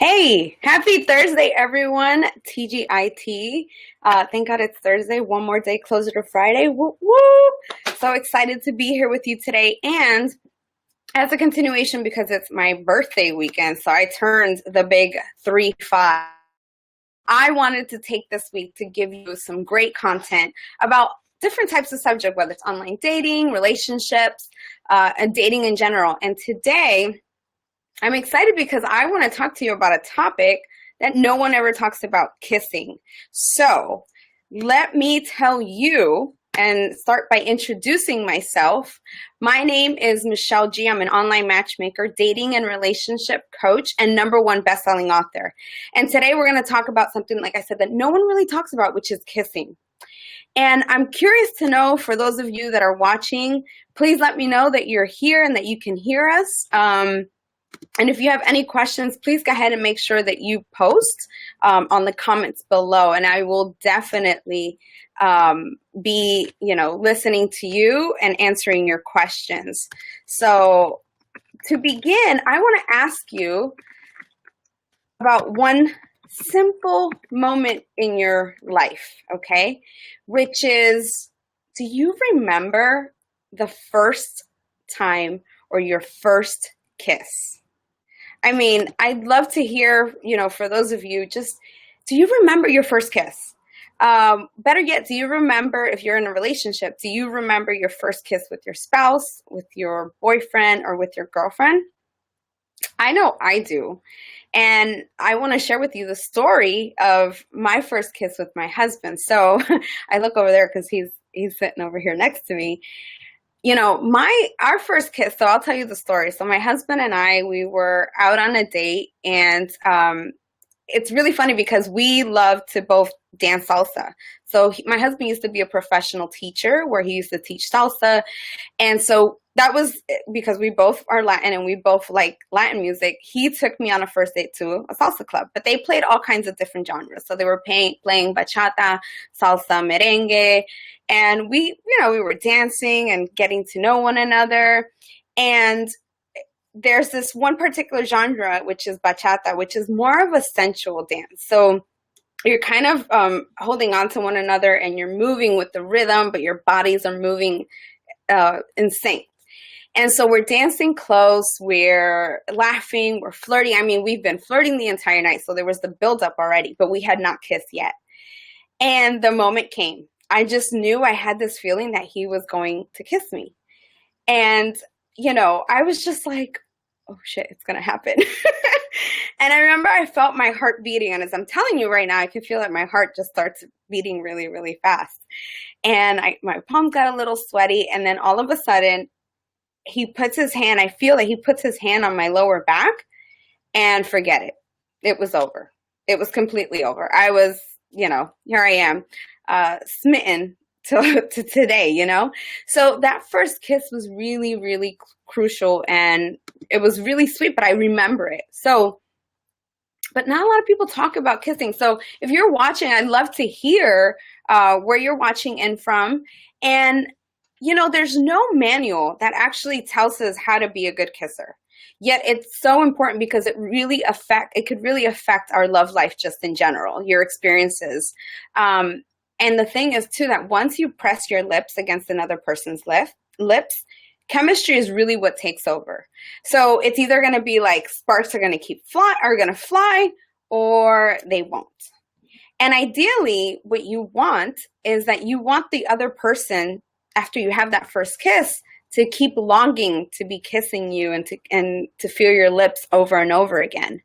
Hey, happy Thursday, everyone. TGIT. Thank God it's Thursday. One more day closer to Friday. Woo woo. So excited to be here with you today. And as a continuation, because it's my birthday weekend, so I turned the big 3-5. I wanted to take this week to give you some great content about different types of subject, whether it's online dating, relationships, and dating in general. And today, I'm excited because I want to talk to you about a topic that no one ever talks about: kissing. So let me tell you and start by introducing myself. My name is Michelle G. I'm an online matchmaker, dating and relationship coach, and #1 best-selling author. And today we're going to talk about something, like I said, that no one really talks about, which is kissing. And I'm curious to know, for those of you that are watching, please let me know that you're here and that you can hear us. And if you have any questions, please go ahead and make sure that you post on the comments below, and I will definitely be, listening to you and answering your questions. So to begin, I want to ask you about one simple moment in your life, okay? Which is, do you remember the first time or your first kiss? I mean, I'd love to hear, for those of you, just, do you remember your first kiss? Better yet, do you remember, if you're in a relationship, do you remember your first kiss with your spouse, with your boyfriend, or with your girlfriend? I know I do. And I want to share with you the story of my first kiss with my husband. So I look over there because he's sitting over here next to me. Our first kiss, so I'll tell you the story. So my husband and I, we were out on a date, and it's really funny because we love to both dance salsa. So my husband used to be a professional teacher where he used to teach salsa. And so that was because we both are Latin and we both like Latin music. He took me on a first date to a salsa club, but they played all kinds of different genres. So they were playing bachata, salsa, merengue, and we were dancing and getting to know one another. And there's this one particular genre, which is bachata, which is more of a sensual dance. So you're kind of holding on to one another and you're moving with the rhythm, but your bodies are moving in sync. And so we're dancing close, we're laughing, we're flirting. I mean, we've been flirting the entire night, so there was the buildup already, but we had not kissed yet. And the moment came. I just knew, I had this feeling that he was going to kiss me. And, I was just like, oh shit, it's going to happen. And I remember I felt my heart beating. And as I'm telling you right now, I can feel that my heart just starts beating really, really fast. And my palms got a little sweaty. And then all of a sudden, I feel that he puts his hand on my lower back, and forget it. It was over. It was completely over. I was, here I am, smitten to today, So that first kiss was really, really crucial, and it was really sweet, but I remember it. So, but not a lot of people talk about kissing. So if you're watching, I'd love to hear where you're watching in from. And, there's no manual that actually tells us how to be a good kisser. Yet it's so important because it could really affect our love life just in general, your experiences. And the thing is, too, that once you press your lips against another person's lips, chemistry is really what takes over. So it's either going to be like sparks are going to fly, or they won't. And ideally, what you want is that you want the other person, after you have that first kiss, to keep longing to be kissing you and to feel your lips over and over again.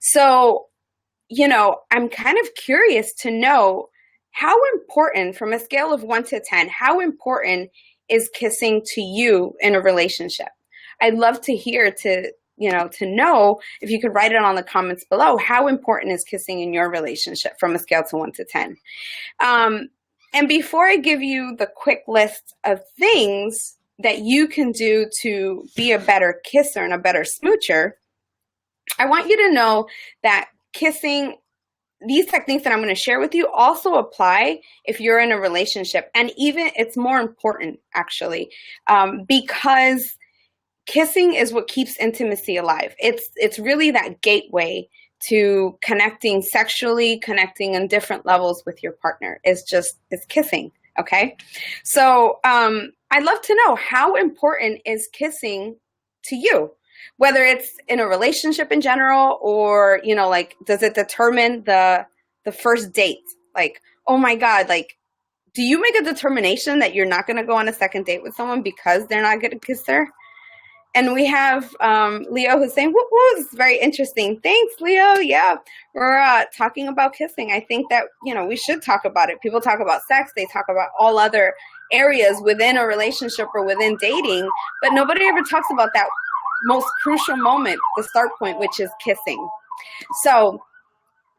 So, I'm kind of curious to know, how important, from a scale of 1 to 10, how important is kissing to you in a relationship? I'd love to hear, to know, if you could write it on the comments below, how important is kissing in your relationship from a scale to 1 to 10? And before I give you the quick list of things that you can do to be a better kisser and a better smoocher, I want you to know that kissing, these techniques that I'm going to share with you, also apply if you're in a relationship. And even it's more important, actually, because kissing is what keeps intimacy alive. It's really that gateway to connecting sexually, connecting on different levels with your partner is kissing. Okay. So, I'd love to know, how important is kissing to you? Whether it's in a relationship in general, or, you know, like, does it determine the first date? Like, oh my God, like, do you make a determination that you're not going to go on a second date with someone because they're not going to kiss her? And we have Leo who's saying, woo woo, this is very interesting. Thanks, Leo. Yeah, we're talking about kissing. I think that, you know, we should talk about it. People talk about sex. They talk about all other areas within a relationship or within dating, but nobody ever talks about that most crucial moment, the start point, which is kissing. So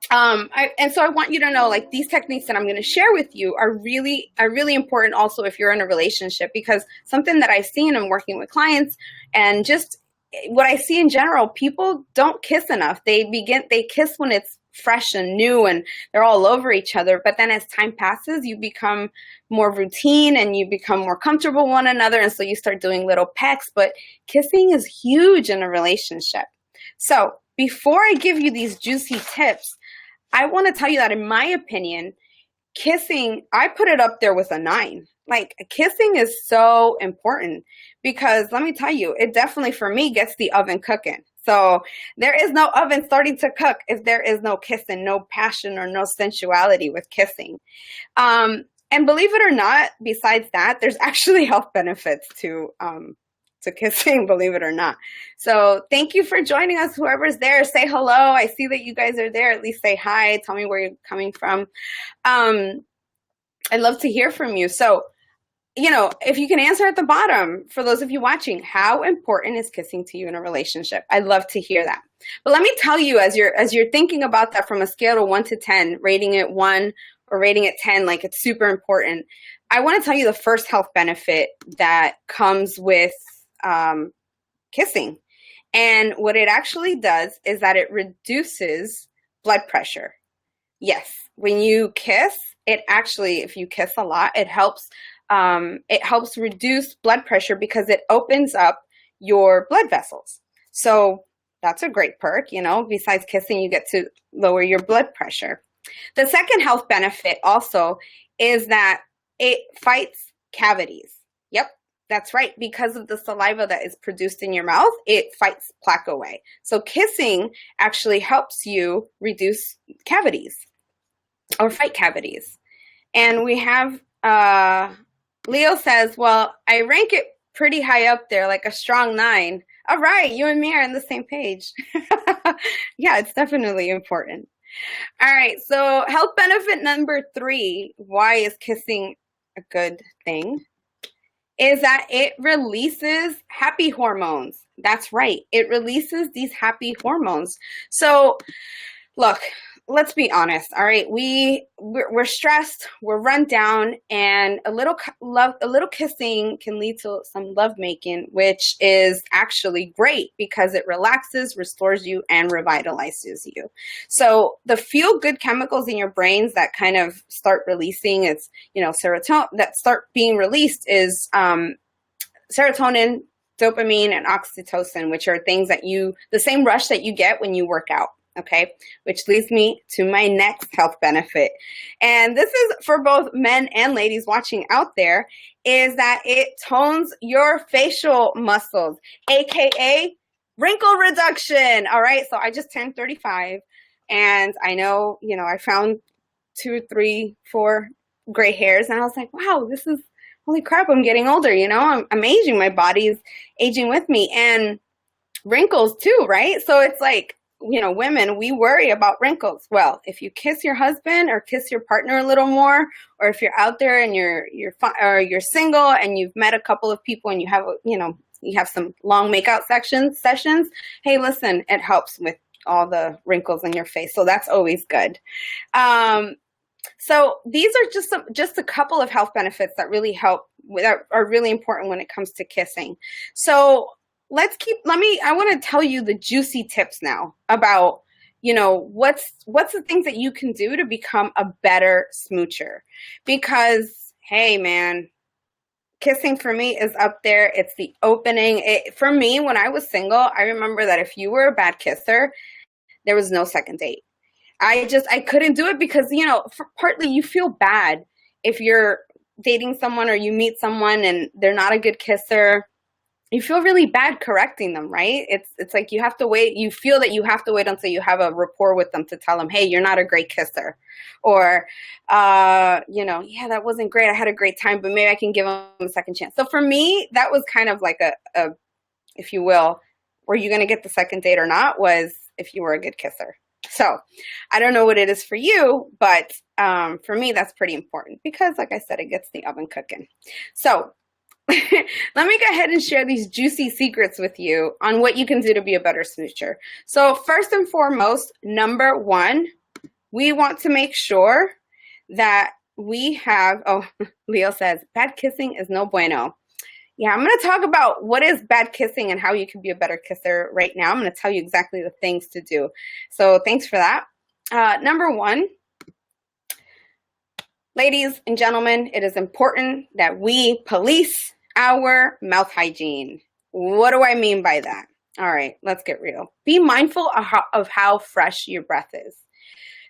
I want you to know, like, these techniques that I'm going to share with you are really important also if you're in a relationship, because something that I've seen in working with clients and just what I see in general, people don't kiss enough. They kiss when it's fresh and new and they're all over each other. But then as time passes, you become more routine and you become more comfortable with one another. And so you start doing little pecks, but kissing is huge in a relationship. So before I give you these juicy tips, I want to tell you that in my opinion, kissing, I put it up there with a 9. Like, kissing is so important because let me tell you, it definitely for me gets the oven cooking. So there is no oven starting to cook if there is no kissing, no passion or no sensuality with kissing. And believe it or not, besides that, there's actually health benefits to kissing, believe it or not. So thank you for joining us. Whoever's there, say hello. I see that you guys are there. At least say hi. Tell me where you're coming from. I'd love to hear from you. So, you know, if you can answer at the bottom, for those of you watching, how important is kissing to you in a relationship? I'd love to hear that. But let me tell you, as you're thinking about that from a scale of 1 to 10, rating it 1 or rating it 10, like it's super important, I want to tell you the first health benefit that comes with kissing. And what it actually does is that it reduces blood pressure. Yes, when you kiss, it actually, if you kiss a lot, it helps reduce blood pressure because it opens up your blood vessels. So that's a great perk, you know, besides kissing, you get to lower your blood pressure. The second health benefit also is that it fights cavities. Yep. That's right. Because of the saliva that is produced in your mouth, it fights plaque away. So kissing actually helps you reduce cavities or fight cavities. And we have, Leo says, well, I rank it pretty high up there, like a strong 9. All right. You and me are on the same page. Yeah, it's definitely important. All right. So health benefit number 3, why is kissing a good thing? Is that it releases happy hormones. That's right. It releases these happy hormones. So look, let's be honest. All right. We're stressed, we're run down, and a little kissing can lead to some love making, which is actually great because it relaxes, restores you, and revitalizes you. So the feel good chemicals in your brains that kind of start releasing, it's, you know, serotonin that start being released is serotonin, dopamine, and oxytocin, which are things that the same rush that you get when you work out. Okay, which leads me to my next health benefit. And this is for both men and ladies watching out there, is that it tones your facial muscles, AKA wrinkle reduction. All right, so I just turned 35 and I know, you know, I found 2, 3, 4 gray hairs and I was like, wow, this is, holy crap, I'm getting older, you know, I'm aging, my body is aging with me, and wrinkles too, right? So it's like, you know, women, we worry about wrinkles. Well, if you kiss your husband or kiss your partner a little more, or if you're out there and you're single and you've met a couple of people and you have some long makeout sessions, hey, listen, it helps with all the wrinkles in your face. So that's always good. So these are just a couple of health benefits that really help, that are really important when it comes to kissing. So I want to tell you the juicy tips now about, you know, what's the things that you can do to become a better smoocher. Because, hey, man, kissing for me is up there. It's the opening. For me, when I was single, I remember that if you were a bad kisser, there was no second date. I couldn't do it because, you know, partly you feel bad if you're dating someone or you meet someone and they're not a good kisser. You feel really bad correcting them, right? It's like you have to wait. You feel that you have to wait until you have a rapport with them to tell them, hey, you're not a great kisser. Or, you know, yeah, that wasn't great. I had a great time, but maybe I can give them a second chance. So for me, that was kind of like a if you will, were you going to get the second date or not, was if you were a good kisser. So I don't know what it is for you, but for me, that's pretty important because, like I said, it gets the oven cooking. So let me go ahead and share these juicy secrets with you on what you can do to be a better smoocher. So first and foremost, number one, we want to make sure that we have, oh, Leo says, bad kissing is no bueno. Yeah, I'm going to talk about what is bad kissing and how you can be a better kisser right now. I'm going to tell you exactly the things to do. So thanks for that. Number one, ladies and gentlemen, it is important that we police our mouth hygiene. What do I mean by that? All right, let's get real. Be mindful of how fresh your breath is.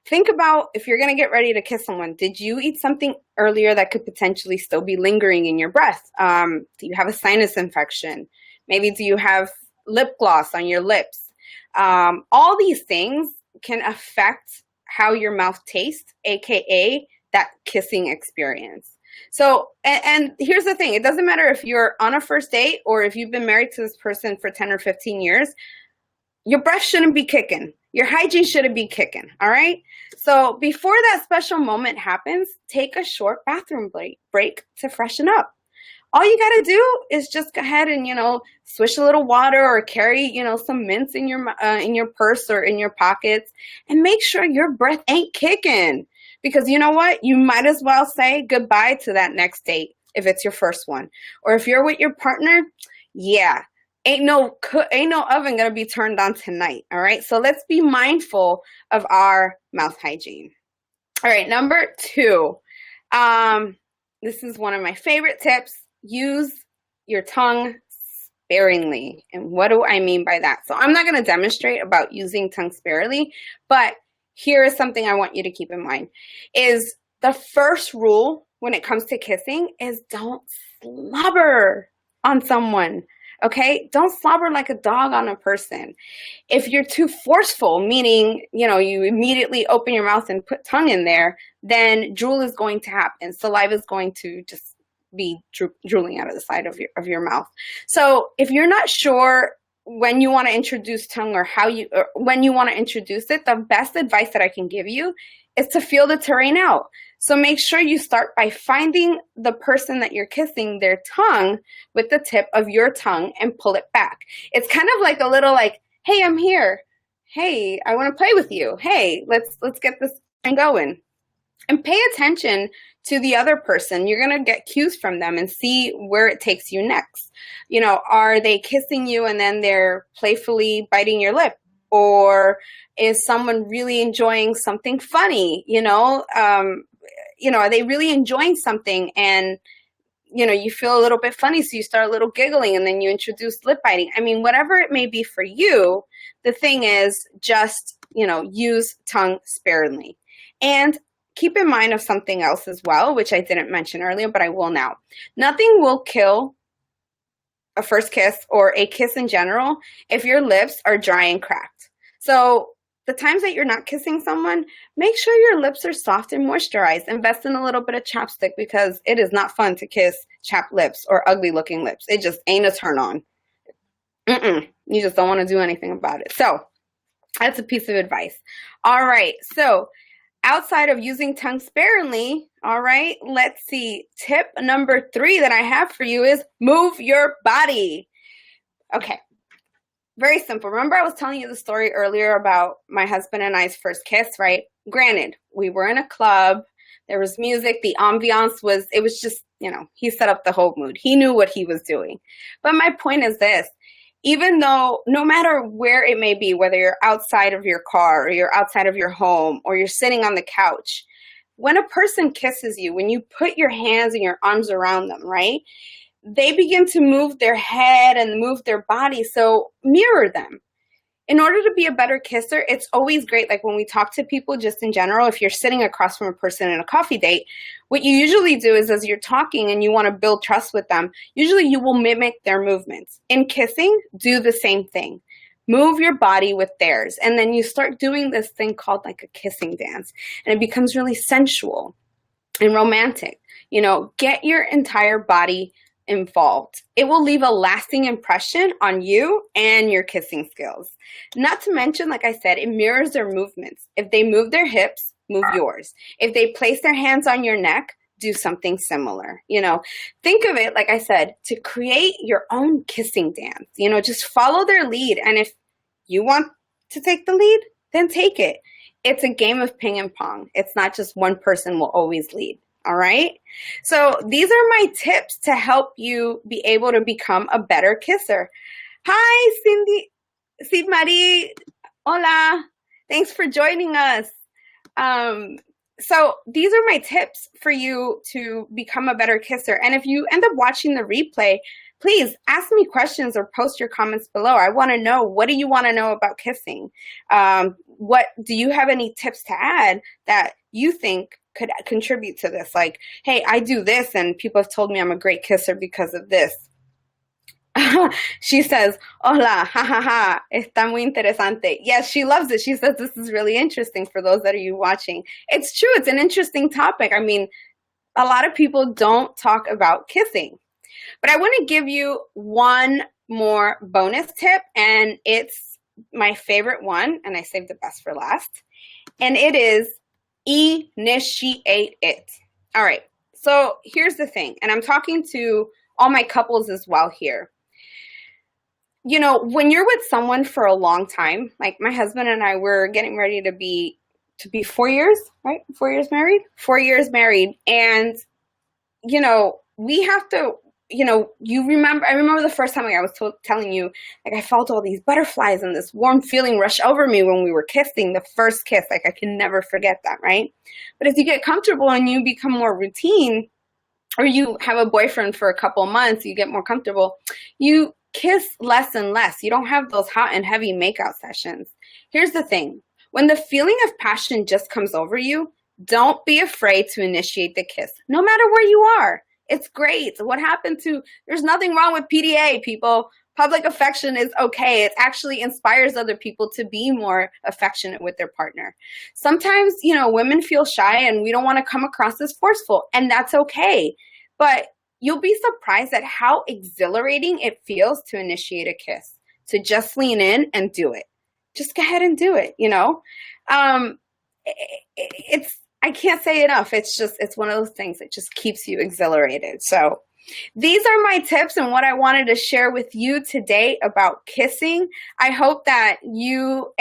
Think about if you're going to get ready to kiss someone, did you eat something earlier that could potentially still be lingering in your breath? Do you have a sinus infection? Maybe do you have lip gloss on your lips? All these things can affect how your mouth tastes, aka that kissing experience. So, and here's the thing, it doesn't matter if you're on a first date or if you've been married to this person for 10 or 15 years, your breath shouldn't be kicking. Your hygiene shouldn't be kicking, all right? So before that special moment happens, take a short bathroom break to freshen up. All you got to do is just go ahead and, you know, swish a little water or carry, you know, some mints in your purse or in your pockets and make sure your breath ain't kicking. Because you know what? You might as well say goodbye to that next date if it's your first one. Or if you're with your partner, yeah, ain't no oven gonna be turned on tonight, all right? So let's be mindful of our mouth hygiene. All right, number two, this is one of my favorite tips. Use your tongue sparingly. And what do I mean by that? So I'm not gonna demonstrate about using tongue sparingly, but here is something I want you to keep in mind, is the first rule when it comes to kissing is don't slobber on someone. Okay, don't slobber like a dog on a person. If you're too forceful, meaning, you know, you immediately open your mouth and put tongue in there, then drool is going to happen. Saliva is going to just be drooling out of the side of your mouth. So if you're not sure when you want to introduce tongue or when you want to introduce it, the best advice that I can give you is to feel the terrain out. So make sure you start by finding the person that you're kissing, their tongue with the tip of your tongue and pull it back. It's kind of like a little like, hey, I'm here. Hey, I want to play with you. Hey, let's get this thing going. And pay attention to the other person. You're going to get cues from them and see where it takes you next. You know, are they kissing you and then they're playfully biting your lip? Or is someone really enjoying something funny? You know, are they really enjoying something and, you know, you feel a little bit funny, so you start a little giggling and then you introduce lip biting. I mean, whatever it may be for you, the thing is just, you know, use tongue sparingly. And keep in mind of something else as well, which I didn't mention earlier, but I will now. Nothing will kill a first kiss or a kiss in general if your lips are dry and cracked. So the times that you're not kissing someone, make sure your lips are soft and moisturized. Invest in a little bit of chapstick because it is not fun to kiss chapped lips or ugly looking lips. It just ain't a turn on. You just don't want to do anything about it. So that's a piece of advice. All right. So outside of using tongue sparingly, all right, let's see. Tip number 3 that I have for you is move your body. Okay, very simple. Remember I was telling you the story earlier about my husband and I's first kiss, right? Granted, we were in a club. There was music. The ambiance it was just, you know, he set up the whole mood. He knew what he was doing. But my point is this. Even though, no matter where it may be, whether you're outside of your car or you're outside of your home or you're sitting on the couch, when a person kisses you, when you put your hands and your arms around them, right, they begin to move their head and move their body. So mirror them. in order to be a better kisser, it's always great, like when we talk to people just in general, if you're sitting across from a person in a coffee date, what you usually do is as you're talking and you want to build trust with them, usually you will mimic their movements. In kissing, do the same thing. Move your body with theirs. And then you start doing this thing called like a kissing dance. And it becomes really sensual and romantic. You know, get your entire body involved. It will leave a lasting impression on you and your kissing skills. Not to mention, like I said, it mirrors their movements. If they move their hips, move yours. If they place their hands on your neck, do something similar. You know, think of it, like I said, to create your own kissing dance. You know, just follow their lead. And if you want to take the lead, then take it. It's a game of ping and pong. It's not just one person will always lead. All right. So these are my tips to help you be able to become a better kisser. Hi, Sid Marie. Hola. Thanks for joining us. So these are my tips for you to become a better kisser. And if you end up watching the replay, please ask me questions or post your comments below. I want to know, what do you want to know about kissing? What do you have any tips to add that you think could contribute to this? Like, hey, I do this and people have told me I'm a great kisser because of this. She says, hola, ha ha ha, está muy interesante. Yes, she loves it. She says this is really interesting for those that are you watching. It's true. It's an interesting topic. I mean, a lot of people don't talk about kissing. But I want to give you one more bonus tip, and it's my favorite one, and I saved the best for last, and it is initiate it. All right, so here's the thing, and I'm talking to all my couples as well here. You know, when you're with someone for a long time, like my husband and I were getting ready to be 4 years, right? 4 years married? 4 years married, and, you know, we have to, you know, I remember the first time, like I was telling you, like I felt all these butterflies and this warm feeling rush over me when we were kissing, the first kiss. Like I can never forget that, right? But as you get comfortable and you become more routine, or you have a boyfriend for a couple months, you get more comfortable, you kiss less and less. You don't have those hot and heavy makeout sessions. Here's the thing. When the feeling of passion just comes over you, don't be afraid to initiate the kiss, no matter where you are. It's great. What happened to, there's nothing wrong with PDA, people. Public affection is okay. It actually inspires other people to be more affectionate with their partner. Sometimes, you know, women feel shy and we don't want to come across as forceful, and that's okay. But you'll be surprised at how exhilarating it feels to initiate a kiss, to just lean in and do it. Just go ahead and do it, you know? I can't say enough. It's one of those things that just keeps you exhilarated. So these are my tips and what I wanted to share with you today about kissing. I hope that you,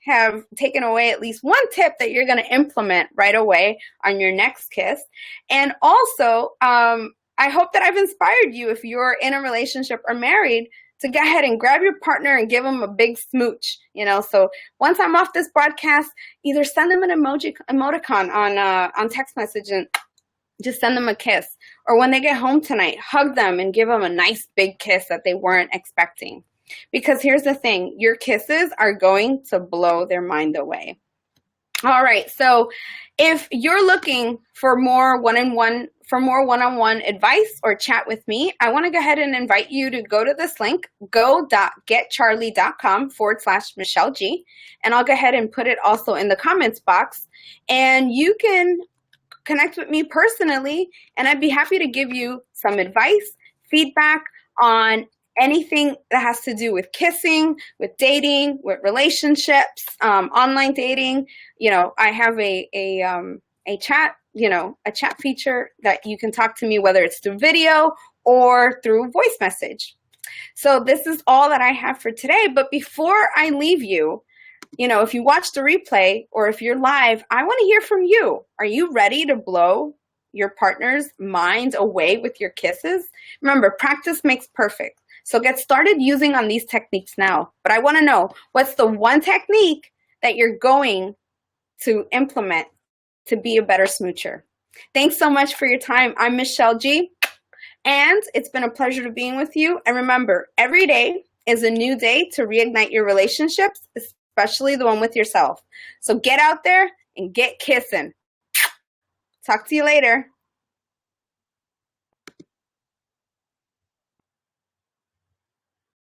have taken away at least one tip that you're going to implement right away on your next kiss. And also, I hope that I've inspired you, if you're in a relationship or married, to go ahead and grab your partner and give them a big smooch, you know. So once I'm off this broadcast, either send them an emoticon on text message and just send them a kiss. Or when they get home tonight, hug them and give them a nice big kiss that they weren't expecting. Because here's the thing, your kisses are going to blow their mind away. All right, so if you're looking for more one-on-one advice or chat with me, I want to go ahead and invite you to go to this link, go.getcharlie.com/Michelle G. And I'll go ahead and put it also in the comments box. And you can connect with me personally, and I'd be happy to give you some advice, feedback on anything that has to do with kissing, with dating, with relationships, online dating. You know, I have a chat, you know, a chat feature that you can talk to me, whether it's through video or through voice message. So this is all that I have for today. But before I leave you, you know, if you watch the replay or if you're live, I want to hear from you. Are you ready to blow your partner's mind away with your kisses? Remember, practice makes perfect. So get started using on these techniques now. But I want to know, what's the one technique that you're going to implement to be a better smoocher? Thanks so much for your time. I'm Michelle G. And it's been a pleasure to being with you. And remember, every day, is a new day to reignite your relationships, especially the one with yourself. So get out there and get kissing. Talk to you later.